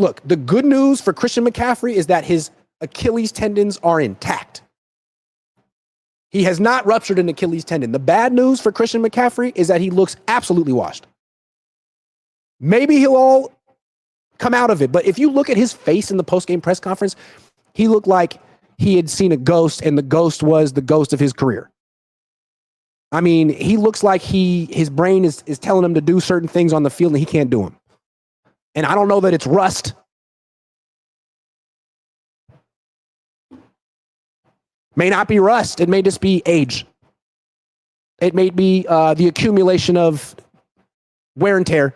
look, the good news for Christian McCaffrey is that his Achilles tendons are intact. He has not ruptured an Achilles tendon. The bad news for Christian McCaffrey is that he looks absolutely washed. Maybe he'll all come out of it, but if you look at his face in the post-game press conference, he looked like he had seen a ghost, and the ghost was the ghost of his career. I mean, he looks like his brain is telling him to do certain things on the field and he can't do them. And I don't know that it's rust. May not be rust. It may just be age. It may be the accumulation of wear and tear.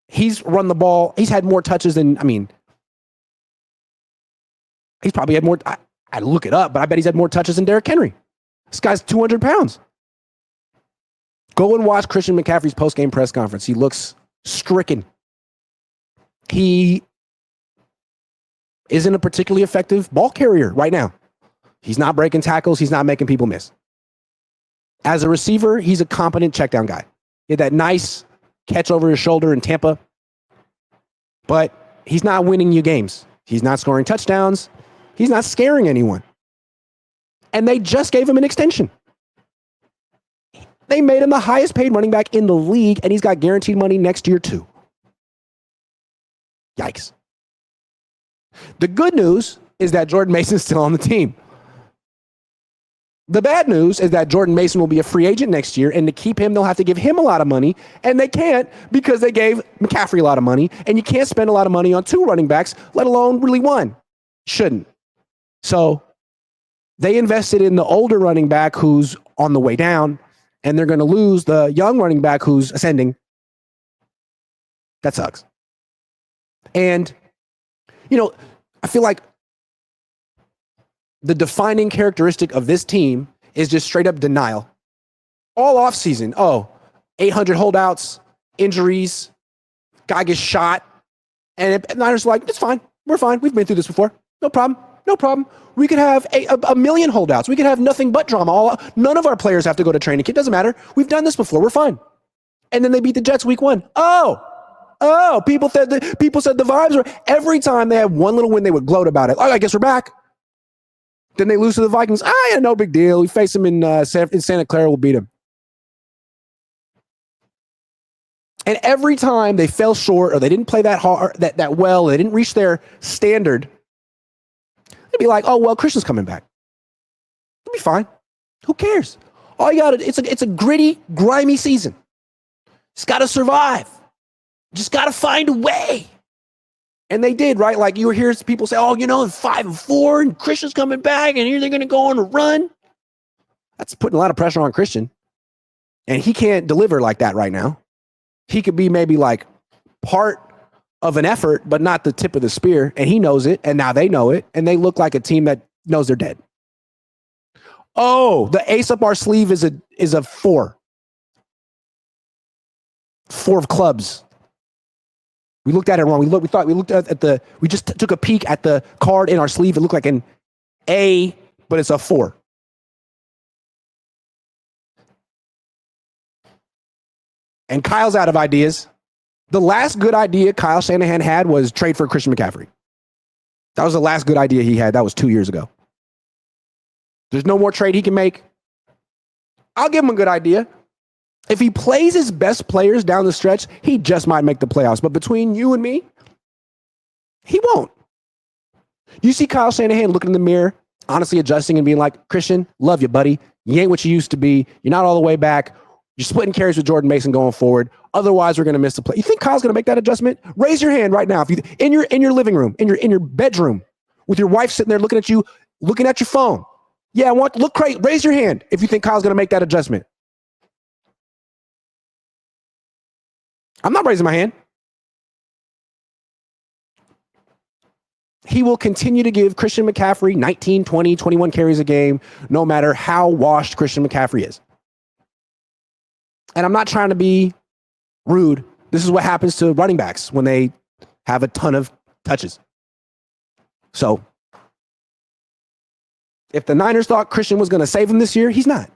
He's run the ball. He's had more touches than, he's probably had more. I look it up, but I bet he's had more touches than Derrick Henry. This guy's 200 pounds. Go and watch Christian McCaffrey's post-game press conference. He looks stricken. He isn't a particularly effective ball carrier right now. He's not breaking tackles. He's not making people miss. As a receiver, he's a competent checkdown guy. He had that nice catch over his shoulder in Tampa, but he's not winning you games. He's not scoring touchdowns. He's not scaring anyone. And they just gave him an extension. They made him the highest paid running back in the league, and he's got guaranteed money next year too. Yikes. The good news is that Jordan Mason's still on the team. The bad news is that Jordan Mason will be a free agent next year, and to keep him, they'll have to give him a lot of money, and they can't because they gave McCaffrey a lot of money, and you can't spend a lot of money on two running backs, let alone really one. Shouldn't. So they invested in the older running back who's on the way down, and they're going to lose the young running back who's ascending. That sucks. And, I feel like the defining characteristic of this team is just straight up denial. All offseason, 800 holdouts, injuries, guy gets shot, and Niners are like, it's fine. We're fine. We've been through this before. No problem. No problem. We could have a million holdouts. We could have nothing but drama. None of our players have to go to training camp. Doesn't matter. We've done this before. We're fine. And then they beat the Jets week 1. People said the vibes were, every time they had one little win, they would gloat about it. I guess we're back. Then they lose to the Vikings. Yeah, no big deal. We face them in Santa Clara. We'll beat them. And every time they fell short or they didn't play that hard, that well, they didn't reach their standard, they'd be like, Christian's coming back. It'll be fine. Who cares? All you got to, it's a gritty, grimy season. Just got to survive. Just got to find a way. And they did, right? Like you hear people say, 5-4 and Christian's coming back and here they're going to go on a run. That's putting a lot of pressure on Christian. And he can't deliver like that right now. He could be maybe like part of an effort, but not the tip of the spear. And he knows it. And now they know it. And they look like a team that knows they're dead. The ace up our sleeve is a 4. 4 of clubs. We looked at it wrong. We just took a peek at the card in our sleeve. It looked like an A, but it's a 4. And Kyle's out of ideas. The last good idea Kyle Shanahan had was trade for Christian McCaffrey. That was the last good idea he had. That was 2 years ago. There's no more trade he can make. I'll give him a good idea. If he plays his best players down the stretch, he just might make the playoffs. But between you and me, he won't. You see Kyle Shanahan looking in the mirror, honestly adjusting and being like, Christian, love you, buddy. You ain't what you used to be. You're not all the way back. You're splitting carries with Jordan Mason going forward. Otherwise, we're going to miss the play. You think Kyle's going to make that adjustment? Raise your hand right now. If you in your living room, in your bedroom, with your wife sitting there looking at you, looking at your phone. Yeah, look crazy. Raise your hand if you think Kyle's going to make that adjustment. I'm not raising my hand. He will continue to give Christian McCaffrey 19, 20, 21 carries a game, no matter how washed Christian McCaffrey is. And I'm not trying to be rude. This is what happens to running backs when they have a ton of touches. So if the Niners thought Christian was going to save him this year, he's not.